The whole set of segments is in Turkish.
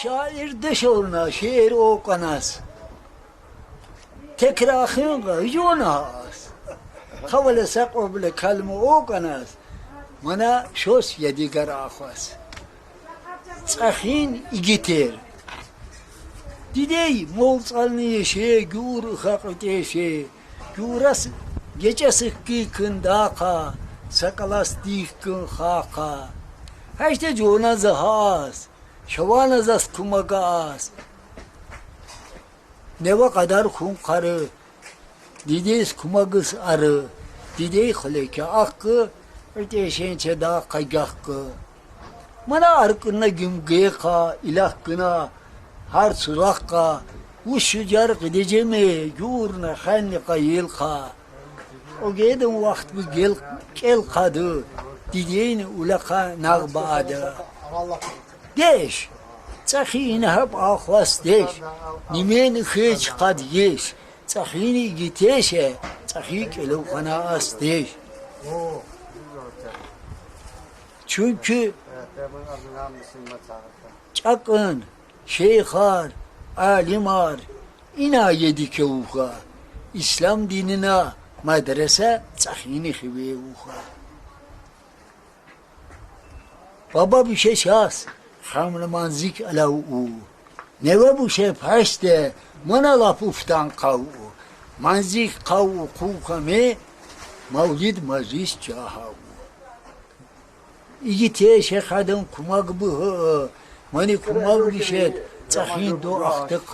Şair deşoruna şiir okunas. Tekrahın yunas. Havale sako bile kalme okunas. Mana şos yedigar ahvas. Tsakhin igitir. Didey molsalni yeşe gur hakiteşe. Guras gece sıkkı kındaka. Sakalas dikkin haka. Haşte jona zahas. Şavan az kumagas. Neva kadar kum karı. Dides kumagız arı. Didey xleke akkı. Öteşen çeda kaygakı. Mana arkına gümgeqa ilahkına. Har surakka. Uşucar gideceğime. Yurna xannika yılka. O gedin vakt bu gel kadı. Dideyin ulaka nağbadı. Deş, tsakhin hep ahvas deş, nimen hiç kad yeş, tsakhini giteşe, tsakhik elokana as deş. Çünkü çakın, şeyhar, alimar, ina yedike uha, İslam dinine medrese tsakhini hibe uha. Baba bir şey şahs. Hamle manzik alau. Neve bu şey paşte mana lapuftan kavu. Manzik kavu kukame mavlid majlis cahavu. İgi te şekhadan kumag bu. Mani kumag bişet tsahin do ahtık.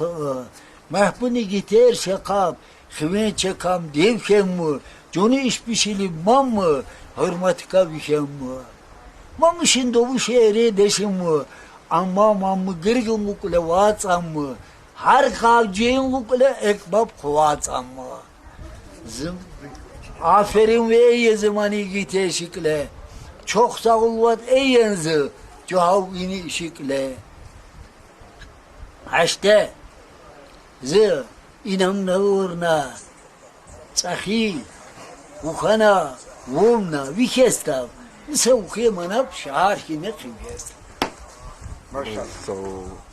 Mahbuni giter şekab. Khiven çekam devkem mu. Joni iş bişili mam mı. Hürmetika bişem mu. Mamışın doğu şehre deşim mi? Amma mamı gırgın mukule vatsam mı? Her kavciyin mukule ekbab kuvatsam mı? Aferin ve ey zamani gite şikle. Çok sağ ol vat ey yanzı. Cuhav ini şikle. Haşte. Zı inam navurna. Tsahi. Ukhana. Vumna. Vikestav. Nisa ukhye manap şahar ki ne kıyest. Maşallah.